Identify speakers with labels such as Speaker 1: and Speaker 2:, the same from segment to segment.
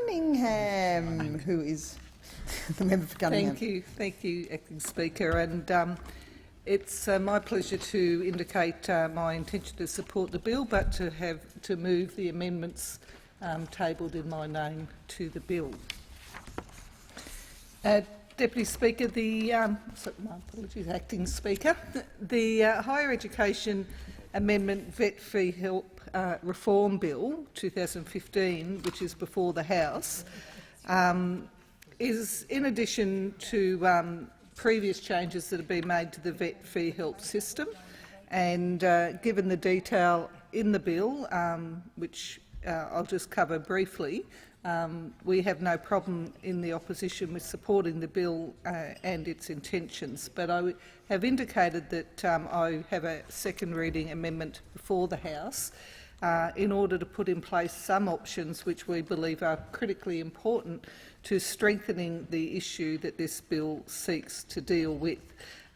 Speaker 1: Cunningham, who is the member for Cunningham.
Speaker 2: Thank you, Acting Speaker. And it's my pleasure to indicate my intention to support the bill, but to move the amendments tabled in my name to the bill. Deputy Speaker, my apologies, Acting Speaker, the Higher Education Amendment Vet Fee Help Reform Bill 2015, which is before the House, is in addition to previous changes that have been made to the vet fee help system, and given the detail in the bill, which I'll just cover briefly, we have no problem in the opposition with supporting the bill and its intentions, but I have indicated that I have a second reading amendment before the House in order to put in place some options which we believe are critically important to strengthening the issue that this bill seeks to deal with.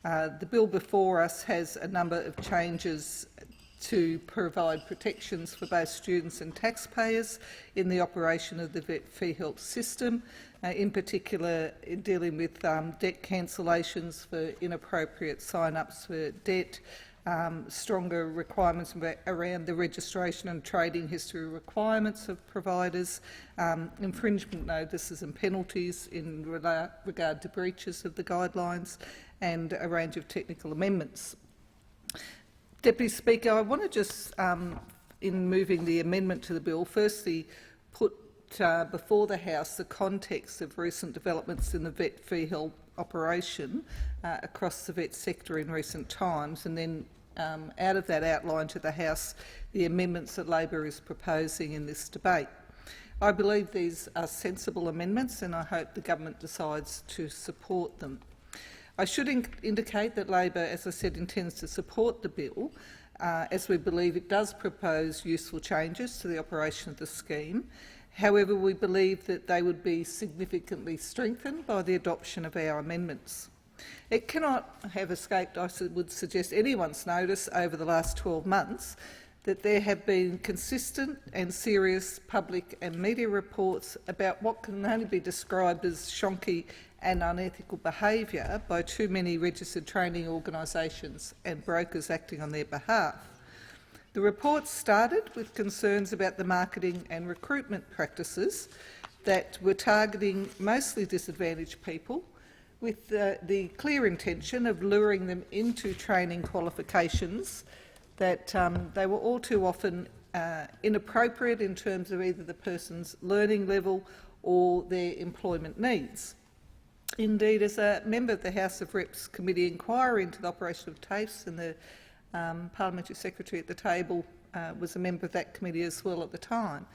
Speaker 2: The bill before us has a number of changes to provide protections for both students and taxpayers in the operation of the vet fee help system, in particular in dealing with debt cancellations for inappropriate sign-ups for debt, stronger requirements around the registration and trading history requirements of providers, infringement notices and penalties in regard to breaches of the guidelines, and a range of technical amendments. Deputy Speaker, I want to just, in moving the amendment to the bill, firstly put before the House the context of recent developments in the vet fee help operation across the vet sector in recent times, and then out of that outline to the House the amendments that Labor is proposing in this debate. I believe these are sensible amendments, and I hope the government decides to support them. I should indicate that Labor, as I said, intends to support the bill, as we believe it does propose useful changes to the operation of the scheme. However, we believe that they would be significantly strengthened by the adoption of our amendments. It cannot have escaped, I would suggest, anyone's notice over the last 12 months that there have been consistent and serious public and media reports about what can only be described as shonky and unethical behaviour by too many registered training organisations and brokers acting on their behalf. The reports started with concerns about the marketing and recruitment practices that were targeting mostly disadvantaged people, with the clear intention of luring them into training qualifications that they were all too often inappropriate in terms of either the person's learning level or their employment needs. Indeed, as a member of the House of Reps Committee inquiry into the operation of TAFEs, and the Parliamentary Secretary at the table was a member of that committee as well at the time,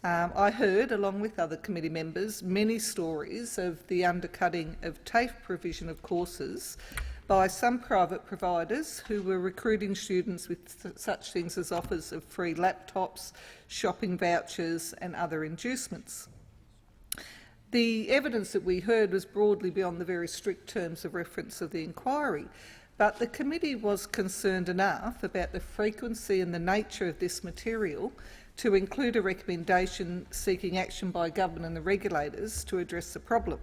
Speaker 2: I heard, along with other committee members, many stories of the undercutting of TAFE provision of courses by some private providers who were recruiting students with such things as offers of free laptops, shopping vouchers and other inducements. The evidence that we heard was broadly beyond the very strict terms of reference of the inquiry, but the committee was concerned enough about the frequency and the nature of this material to include a recommendation seeking action by government and the regulators to address the problem.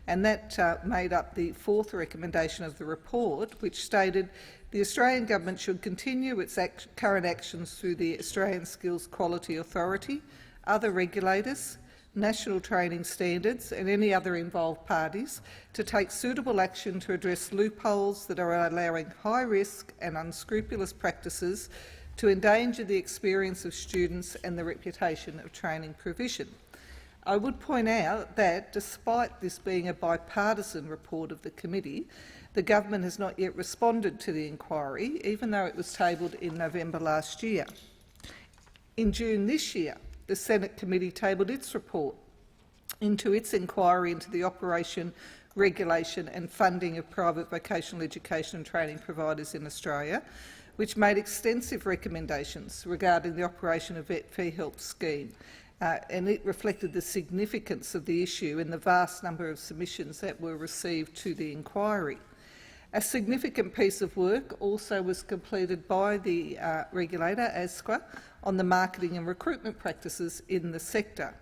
Speaker 2: And that made up the fourth recommendation of the report, which stated the Australian Government should continue its current actions through the Australian Skills Quality Authority, other regulators, national training standards and any other involved parties to take suitable action to address loopholes that are allowing high-risk and unscrupulous practices to endanger the experience of students and the reputation of training provision. I would point out that, despite this being a bipartisan report of the committee, the government has not yet responded to the inquiry, even though it was tabled in November last year. In June this year, the Senate committee tabled its report into its inquiry into the operation, regulation and funding of private vocational education and training providers in Australia, which made extensive recommendations regarding the operation of vet fee help scheme, and it reflected the significance of the issue in the vast number of submissions that were received to the inquiry. A significant piece of work also was completed by the regulator, ASQA, on the marketing and recruitment practices in the sector.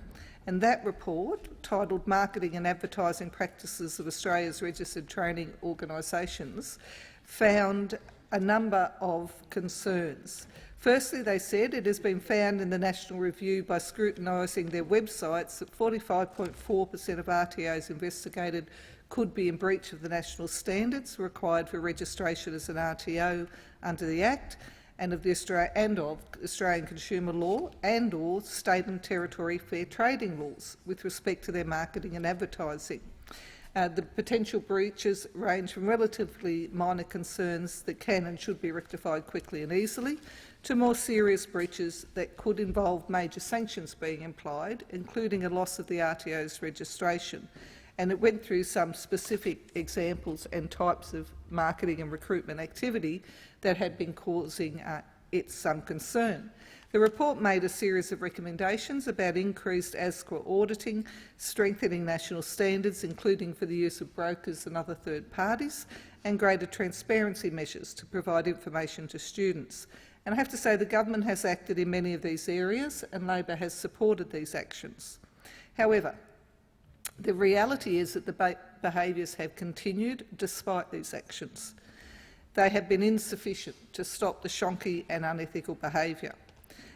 Speaker 2: And that report, titled Marketing and Advertising Practices of Australia's Registered Training Organisations, found a number of concerns. Firstly, they said it has been found in the National Review by scrutinising their websites that 45.4% of RTOs investigated could be in breach of the national standards required for registration as an RTO under the Act and of Australian consumer law and or state and territory fair trading laws with respect to their marketing and advertising. The potential breaches range from relatively minor concerns that can and should be rectified quickly and easily to more serious breaches that could involve major sanctions being applied, including a loss of the RTO's registration. And it went through some specific examples and types of marketing and recruitment activity that had been causing it some concern. The report made a series of recommendations about increased ASQA auditing, strengthening national standards, including for the use of brokers and other third parties, and greater transparency measures to provide information to students. And I have to say the government has acted in many of these areas and Labor has supported these actions. However, the reality is that the behaviours have continued despite these actions. They have been insufficient to stop the shonky and unethical behaviour.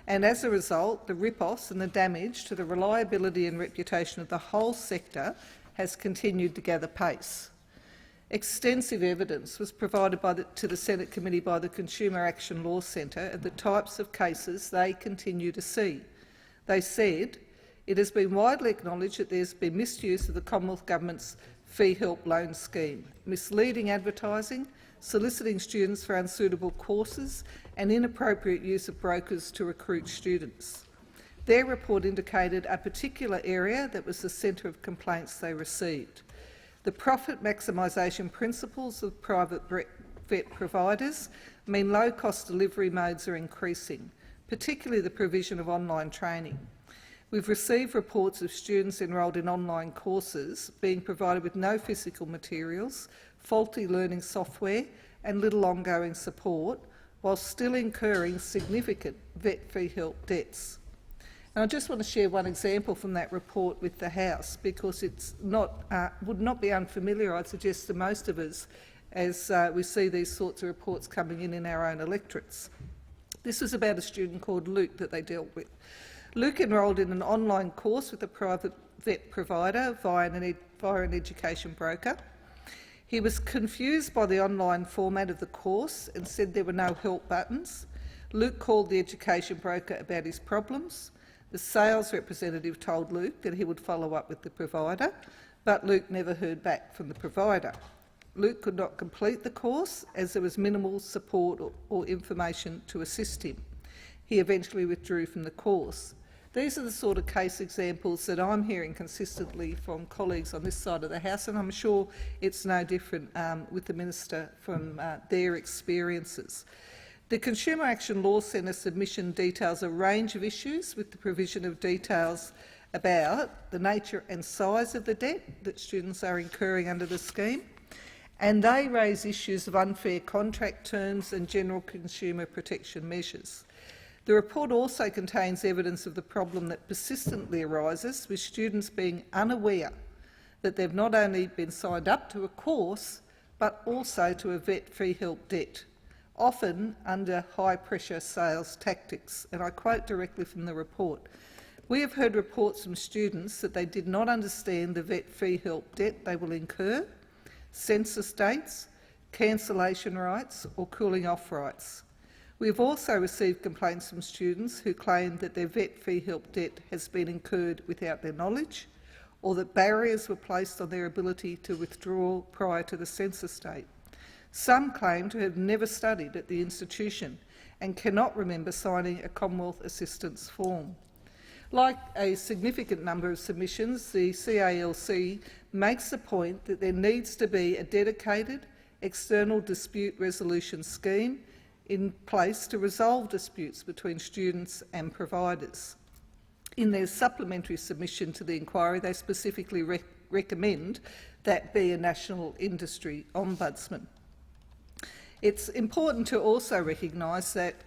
Speaker 2: And as a result, the rip-offs and the damage to the reliability and reputation of the whole sector has continued to gather pace. Extensive evidence was provided to the Senate Committee by the Consumer Action Law Centre of the types of cases they continue to see. They said, it has been widely acknowledged that there has been misuse of the Commonwealth Government's fee help loan scheme, misleading advertising, soliciting students for unsuitable courses and inappropriate use of brokers to recruit students. Their report indicated a particular area that was the centre of complaints they received. The profit maximisation principles of private vet providers mean low-cost delivery modes are increasing, particularly the provision of online training. We've received reports of students enrolled in online courses being provided with no physical materials, faulty learning software and little ongoing support, while still incurring significant vet fee help debts. And I just want to share one example from that report with the House, because it's would not be unfamiliar, I'd suggest, to most of us as we see these sorts of reports coming in our own electorates. This was about a student called Luke that they dealt with. Luke enrolled in an online course with a private vet provider via an education broker. He was confused by the online format of the course and said there were no help buttons. Luke called the education broker about his problems. The sales representative told Luke that he would follow up with the provider, but Luke never heard back from the provider. Luke could not complete the course as there was minimal support or information to assist him. He eventually withdrew from the course. These are the sort of case examples that I'm hearing consistently from colleagues on this side of the House, and I'm sure it's no different with the Minister from their experiences. The Consumer Action Law Centre submission details a range of issues with the provision of details about the nature and size of the debt that students are incurring under the scheme, and they raise issues of unfair contract terms and general consumer protection measures. The report also contains evidence of the problem that persistently arises with students being unaware that they've not only been signed up to a course but also to a vet fee help debt, often under high-pressure sales tactics. And I quote directly from the report. We have heard reports from students that they did not understand the vet fee help debt they will incur, census dates, cancellation rights or cooling off rights. We have also received complaints from students who claim that their vet fee help debt has been incurred without their knowledge, or that barriers were placed on their ability to withdraw prior to the census date. Some claim to have never studied at the institution and cannot remember signing a Commonwealth assistance form. Like a significant number of submissions, the CALC makes the point that there needs to be a dedicated external dispute resolution scheme in place to resolve disputes between students and providers. In their supplementary submission to the inquiry, they specifically recommend that be a national industry ombudsman. It's important to also recognise that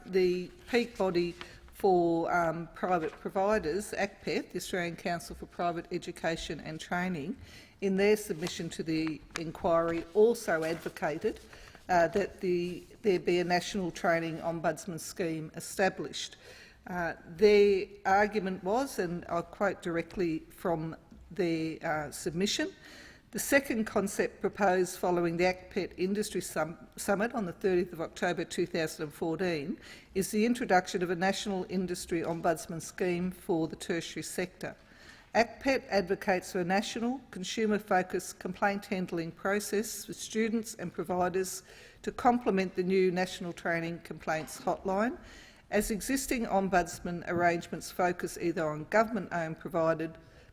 Speaker 2: the peak body for private providers, ACPET, the Australian Council for Private Education and Training, in their submission to the inquiry also advocated that there be a national training ombudsman scheme established. Their argument was, and I'll quote directly from their submission, the second concept proposed following the ACPET Industry Summit on the 30th of October 2014 is the introduction of a national industry ombudsman scheme for the tertiary sector. ACPET advocates for a national, consumer-focused complaint handling process for students and providers to complement the new National Training Complaints Hotline, as existing ombudsman arrangements focus either on government-owned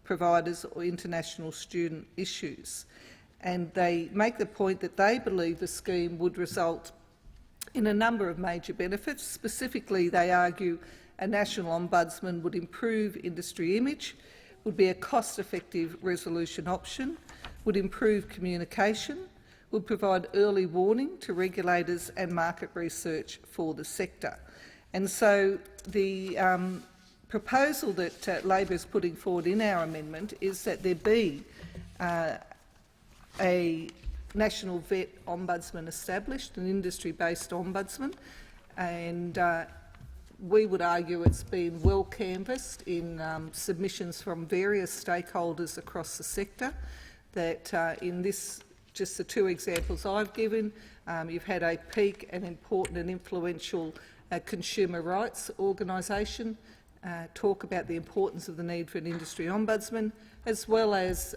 Speaker 2: providers or international student issues. And they make the point that they believe the scheme would result in a number of major benefits. Specifically, they argue a national ombudsman would improve industry image, would be a cost-effective resolution option, would improve communication, would provide early warning to regulators and market research for the sector. And so the proposal that Labor is putting forward in our amendment is that there be a national vet ombudsman established, an industry-based ombudsman, and we would argue it's been well canvassed in submissions from various stakeholders across the sector, that in this, just the two examples I've given, you've had a peak, an important and influential consumer rights organisation talk about the importance of the need for an industry ombudsman, as well as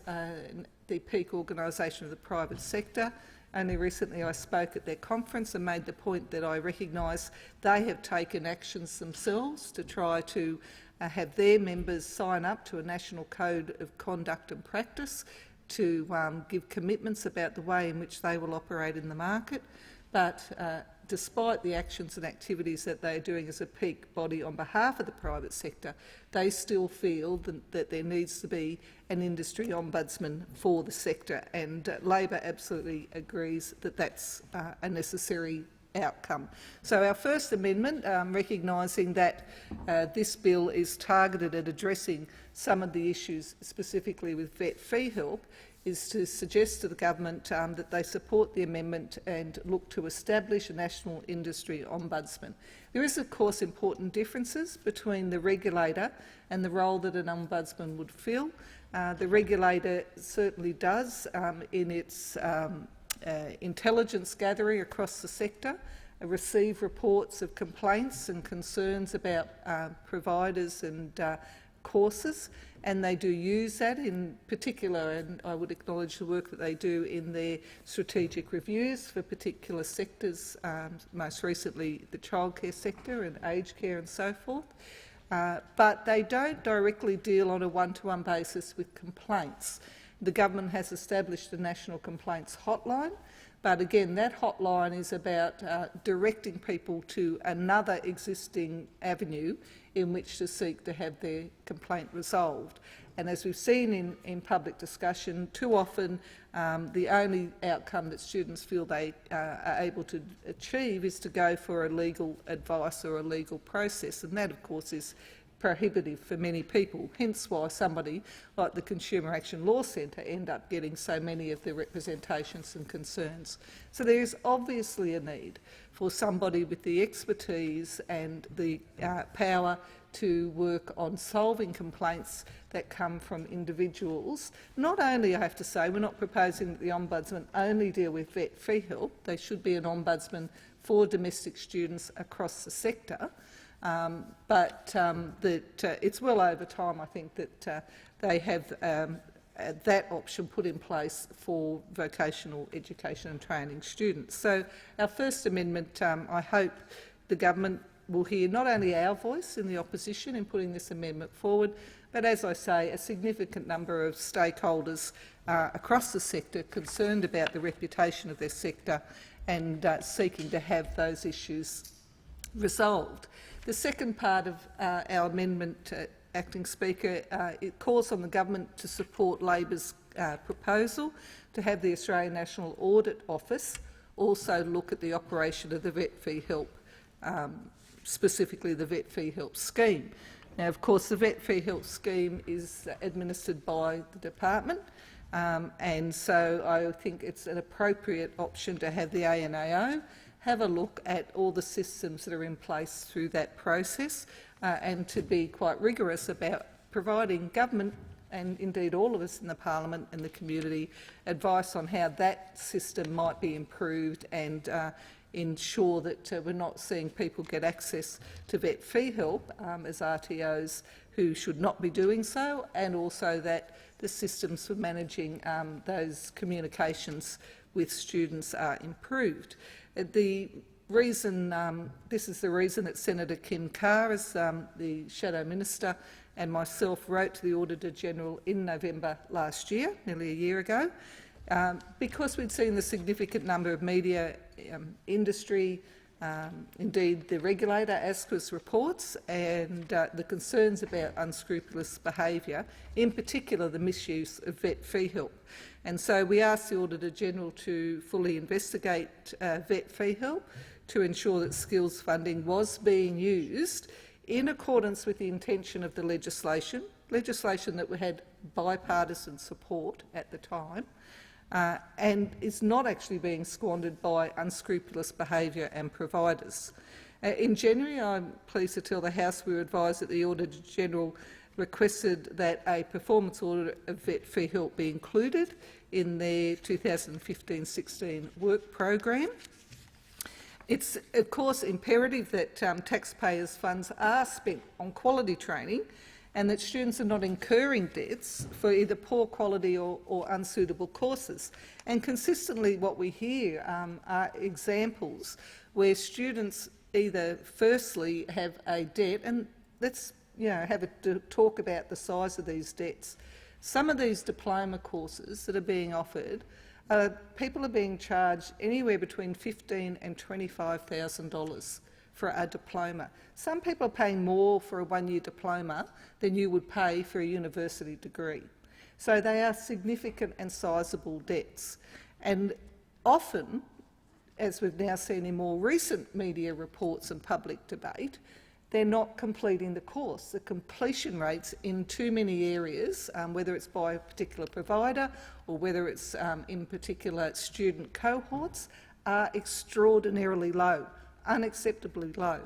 Speaker 2: the peak organisation of the private sector. Only recently I spoke at their conference and made the point that I recognise they have taken actions themselves to try to have their members sign up to a national code of conduct and practice to give commitments about the way in which they will operate in the market. But despite the actions and activities that they are doing as a peak body on behalf of the private sector, they still feel that there needs to be an industry ombudsman for the sector, and Labor absolutely agrees that that's a necessary outcome. So our first amendment, recognising that this bill is targeted at addressing some of the issues specifically with vet fee help, is to suggest to the government that they support the amendment and look to establish a national industry ombudsman. There is, of course, important differences between the regulator and the role that an ombudsman would fill. The regulator certainly does, in its intelligence gathering across the sector, receive reports of complaints and concerns about providers and courses, and they do use that in particular, and I would acknowledge the work that they do in their strategic reviews for particular sectors, most recently the childcare sector and aged care and so forth. But they don't directly deal on a one-to-one basis with complaints. The government has established a national complaints hotline, but again, that hotline is about directing people to another existing avenue in which to seek to have their complaint resolved. And as we've seen in public discussion, too often the only outcome that students feel they are able to achieve is to go for a legal advice or a legal process, and that, of course, is prohibitive for many people, hence why somebody like the Consumer Action Law Centre end up getting so many of the representations and concerns. So there is obviously a need for somebody with the expertise and the power to work on solving complaints that come from individuals. Not only, I have to say, we're not proposing that the Ombudsman only deal with vet fee help. They should be an Ombudsman for domestic students across the sector. But it's well over time, I think, that they have that option put in place for vocational education and training students. So our first amendment, I hope the government will hear not only our voice in the opposition in putting this amendment forward, but, as I say, a significant number of stakeholders across the sector concerned about the reputation of their sector and seeking to have those issues resolved. The second part of our amendment, Acting Speaker, it calls on the government to support Labor's proposal to have the Australian National Audit Office also look at the operation of the vet fee help specifically the Vet Fee Help Scheme. Now, of course, the Vet Fee Help Scheme is administered by the department, and so I think it's an appropriate option to have the ANAO have a look at all the systems that are in place through that process, and to be quite rigorous about providing government and indeed all of us in the parliament and the community advice on how that system might be improved and ensure that we're not seeing people get access to vet fee help as RTOs who should not be doing so, and also that the systems for managing those communications with students are improved. The reason, this is the reason that Senator Kim Carr, as the Shadow Minister, and myself wrote to the Auditor-General in November last year, nearly a year ago, because we'd seen the significant number of media industry, indeed the regulator, ASQA's reports, and the concerns about unscrupulous behaviour, in particular the misuse of vet fee help. And so we asked the Auditor-General to fully investigate vet fee help to ensure that skills funding was being used in accordance with the intention of the legislation that had bipartisan support at the time, and is not actually being squandered by unscrupulous behaviour and providers. In January, I'm pleased to tell the House we were advised that the Auditor-General requested that a performance audit of vet fee help be included in their 2015-16 work program. It's, of course, imperative that taxpayers' funds are spent on quality training and that students are not incurring debts for either poor quality or unsuitable courses. And consistently what we hear are examples where students either firstly have a debt, and let's have a talk about the size of these debts. Some of these diploma courses that are being offered, people are being charged anywhere between $15,000 and $25,000 for a diploma. Some people are paying more for a one-year diploma than you would pay for a university degree. So they are significant and sizable debts. And often, as we've now seen in more recent media reports and public debate, they're not completing the course. The completion rates in too many areas, whether it's by a particular provider or whether it's in particular student cohorts, are extraordinarily low, unacceptably low.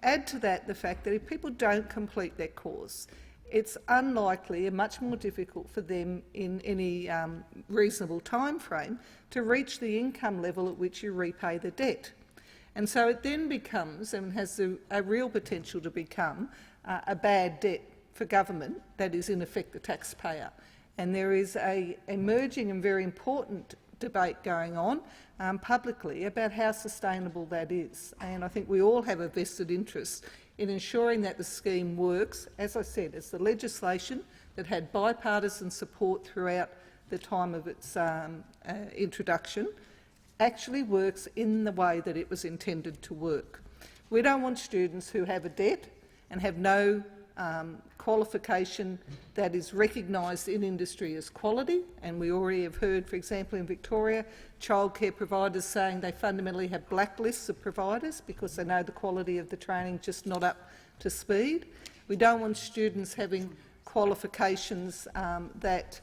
Speaker 2: Add to that the fact that if people don't complete their course, it's unlikely and much more difficult for them in any reasonable time frame to reach the income level at which you repay the debt. And so it then becomes, and has a real potential to become, a bad debt for government, that is in effect the taxpayer. And there is an emerging and very important debate going on publicly about how sustainable that is. And I think we all have a vested interest in ensuring that the scheme works, as I said, as the legislation that had bipartisan support throughout the time of its introduction actually works in the way that it was intended to work. We don't want students who have a debt and have no qualification that is recognised in industry as quality, and we already have heard, for example, in Victoria, childcare providers saying they fundamentally have blacklists of providers because they know the quality of the training just not up to speed. We don't want students having qualifications that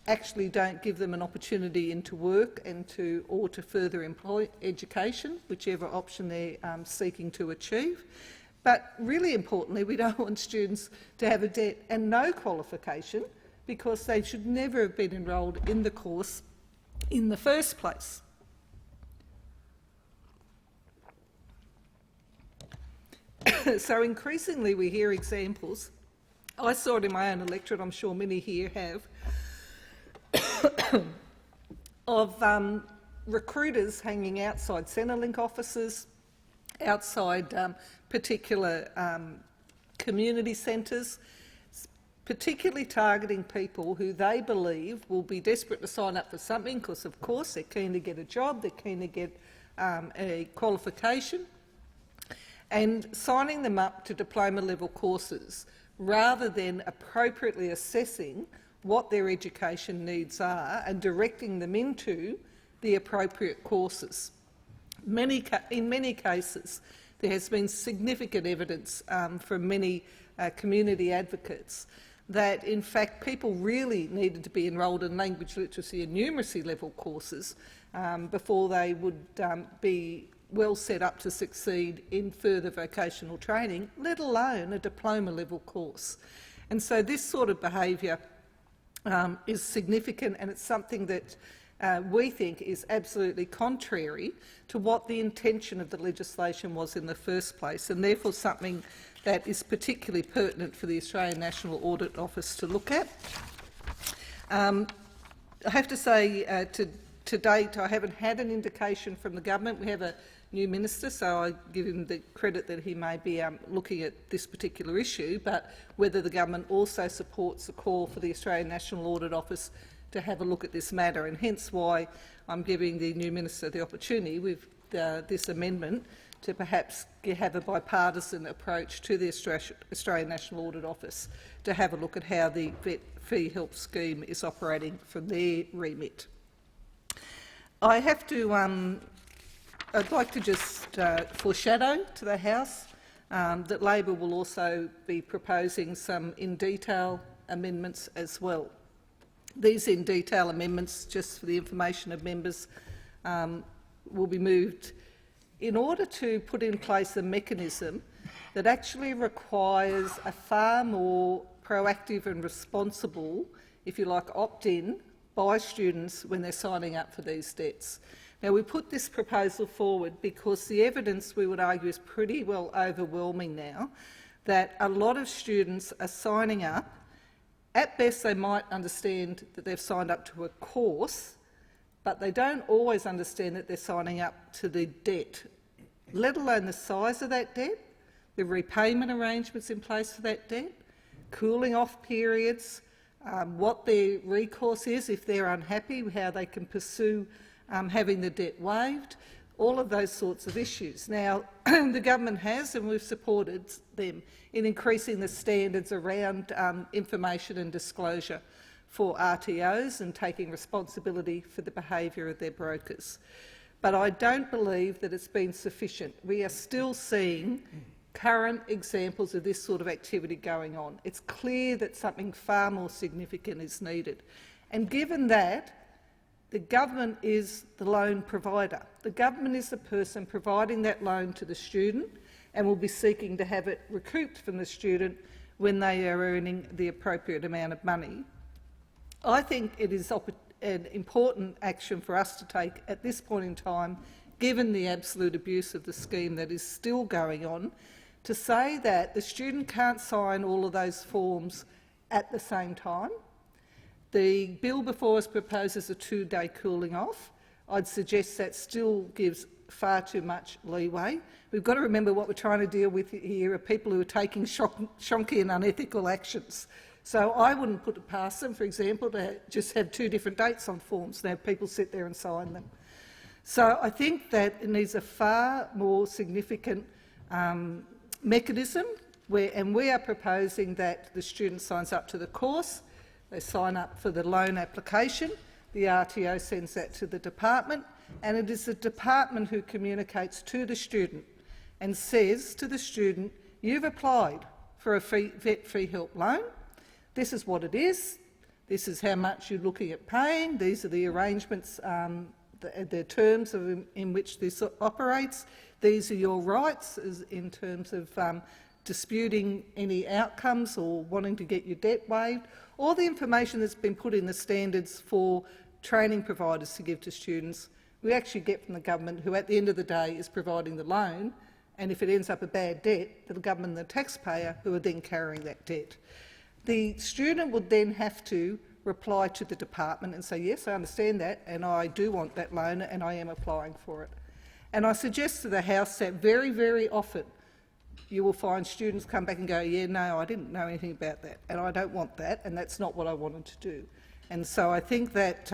Speaker 2: actually don't give them an opportunity into work and to further education, whichever option they're seeking to achieve. But really importantly, we don't want students to have a debt and no qualification because they should never have been enrolled in the course in the first place. So increasingly we hear examples, I saw it in my own electorate, I'm sure many here have, of recruiters hanging outside Centrelink offices, outside particular community centres, particularly targeting people who they believe will be desperate to sign up for something because, of course, they're keen to get a job, they're keen to get a qualification, and signing them up to diploma-level courses rather than appropriately assessing what their education needs are and directing them into the appropriate courses. In many cases, there has been significant evidence from many community advocates that, in fact, people really needed to be enrolled in language literacy and numeracy level courses before they would be well set up to succeed in further vocational training, let alone a diploma level course. And so this sort of behaviour is significant, and it's something that we think is absolutely contrary to what the intention of the legislation was in the first place, and therefore something that is particularly pertinent for the Australian National Audit Office to look at. I have to say, to date, I haven't had an indication from the government. We have a new minister, so I give him the credit that he may be looking at this particular issue, but whether the government also supports the call for the Australian National Audit Office to have a look at this matter, and hence why I'm giving the new minister the opportunity with this amendment to perhaps have a bipartisan approach to the Australian National Audit Office to have a look at how the vet fee help scheme is operating from their remit. I have to, I'd like to just foreshadow to the House that Labor will also be proposing some in-detail amendments as well. These in-detail amendments, just for the information of members, will be moved in order to put in place a mechanism that actually requires a far more proactive and responsible, if you like, opt-in by students when they're signing up for these debts. Now, we put this proposal forward because the evidence, we would argue, is pretty well overwhelming now, that a lot of students are signing up. At best, they might understand that they've signed up to a course, but they don't always understand that they're signing up to the debt, let alone the size of that debt, the repayment arrangements in place for that debt, cooling off periods, what their recourse is if they're unhappy, how they can pursue having the debt waived, all of those sorts of issues. Now, the government has, and we've supported them, in increasing the standards around information and disclosure for RTOs and taking responsibility for the behaviour of their brokers. But I don't believe that it's been sufficient. We are still seeing current examples of this sort of activity going on. It's clear that something far more significant is needed. And given that, the government is the loan provider. The government is the person providing that loan to the student and will be seeking to have it recouped from the student when they are earning the appropriate amount of money. I think it is an important action for us to take at this point in time, given the absolute abuse of the scheme that is still going on, to say that the student can't sign all of those forms at the same time. The bill before us proposes a 2-day cooling off. I'd suggest that still gives far too much leeway. We've got to remember what we're trying to deal with here are people who are taking shonky and unethical actions. So I wouldn't put it past them, for example, to just have 2 different dates on forms and have people sit there and sign them. So I think that it needs a far more significant mechanism, and we are proposing that the student signs up to the course, they sign up for the loan application, the RTO sends that to the department, and it is the department who communicates to the student and says to the student, you've applied for a vet fee help loan, this is what it is, this is how much you're looking at paying, these are the arrangements, the terms in which this operates, these are your rights in terms of disputing any outcomes or wanting to get your debt waived. All the information that's been put in the standards for training providers to give to students, we actually get from the government, who at the end of the day is providing the loan, and if it ends up a bad debt, the government and the taxpayer who are then carrying that debt. The student would then have to reply to the department and say, yes, I understand that, and I do want that loan, and I am applying for it. And I suggest to the House that very, very often you will find students come back and go, yeah, no, I didn't know anything about that, and I don't want that, and that's not what I wanted to do. And so I think that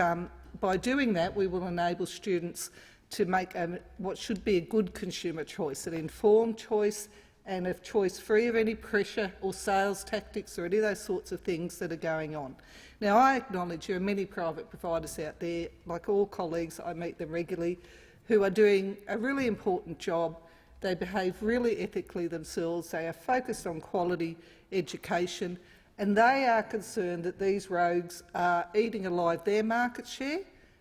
Speaker 2: by doing that, we will enable students to make what should be a good consumer choice, an informed choice, and a choice free of any pressure or sales tactics or any of those sorts of things that are going on. Now, I acknowledge there are many private providers out there, like all colleagues, I meet them regularly, who are doing a really important job They behave really ethically themselves. They are focused on quality education, and they are concerned that these rogues are eating alive their market share,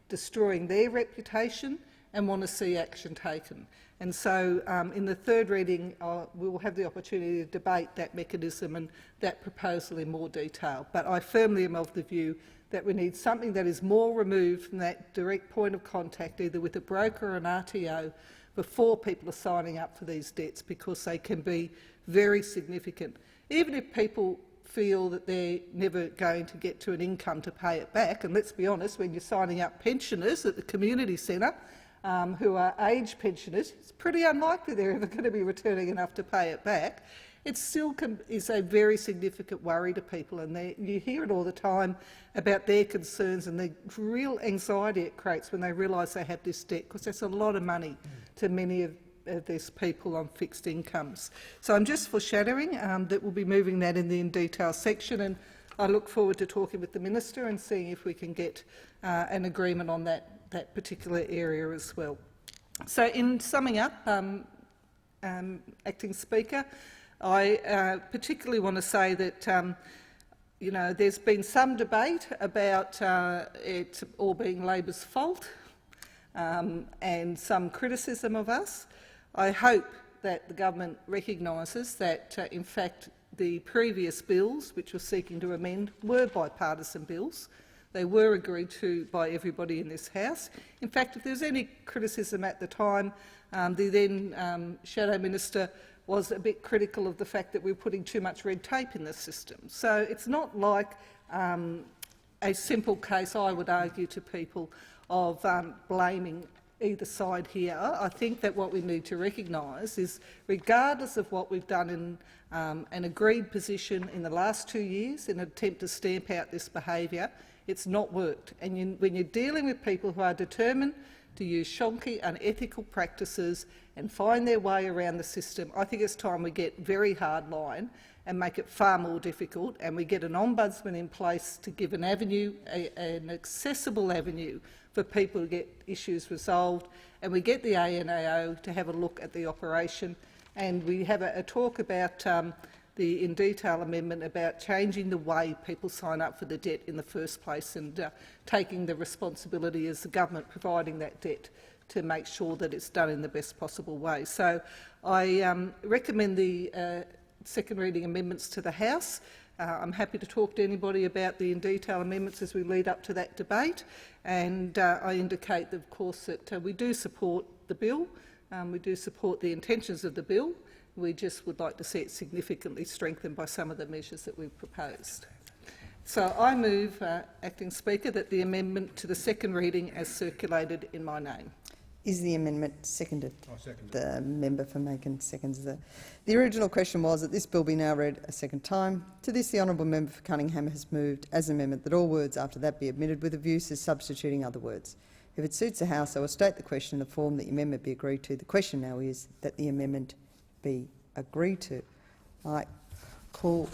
Speaker 2: destroying their reputation, and want to see action taken. And so in the third reading, we will have the opportunity to debate that mechanism and that proposal in more detail. But I firmly am of the view that we need something that is more removed from that direct point of contact, either with a broker or an RTO, before people are signing up for these debts, because they can be very significant. Even if people feel that they're never going to get to an income to pay it back, and let's be honest, when you're signing up pensioners at the community centre who are aged pensioners, it's pretty unlikely they're ever going to be returning enough to pay it back. It still is a very significant worry to people, and you hear it all the time about their concerns and the real anxiety it creates when they realise they have this debt, because that's a lot of money to many of these people on fixed incomes. So I'm just foreshadowing that we'll be moving that in detail section, and I look forward to talking with the Minister and seeing if we can get an agreement on that particular area as well. So in summing up, Acting Speaker, I particularly want to say that there's been some debate about it all being Labor's fault and some criticism of us. I hope that the government recognises that, in fact, the previous bills, which were seeking to amend, were bipartisan bills. They were agreed to by everybody in this House. In fact, if there was any criticism at the time, the then Shadow Minister was a bit critical of the fact that we were putting too much red tape in the system. So it's not like a simple case, I would argue to people, of blaming either side here. I think that what we need to recognise is, regardless of what we've done in an agreed position in the last 2 years in an attempt to stamp out this behaviour, it's not worked. And when you're dealing with people who are determined to use shonky, unethical practices and find their way around the system, I think it's time we get very hard line and make it far more difficult, and we get an ombudsman in place to give an avenue, an accessible avenue for people to get issues resolved, and we get the ANAO to have a look at the operation, and we have a talk about the in detail amendment about changing the way people sign up for the debt in the first place, and taking the responsibility as the government providing that debt to make sure that it's done in the best possible way. So I recommend the second reading amendments to the House. I'm happy to talk to anybody about the in detail amendments as we lead up to that debate, and I indicate, of course, that we do support the bill. We do support the intentions of the bill. We just would like to see it significantly strengthened by some of the measures that we've proposed. So I move, Acting Speaker, that the amendment to the second reading as circulated in my name.
Speaker 1: Is the amendment seconded?
Speaker 3: I second it.
Speaker 1: The member for Macon seconds the original question was that this bill be now read a second time. To this, the honourable member for Cunningham has moved as amendment that all words after that be omitted, with a view to substituting other words. If it suits the House, I will state the question in the form that the amendment be agreed to. The question now is that the amendment be agreed to. I call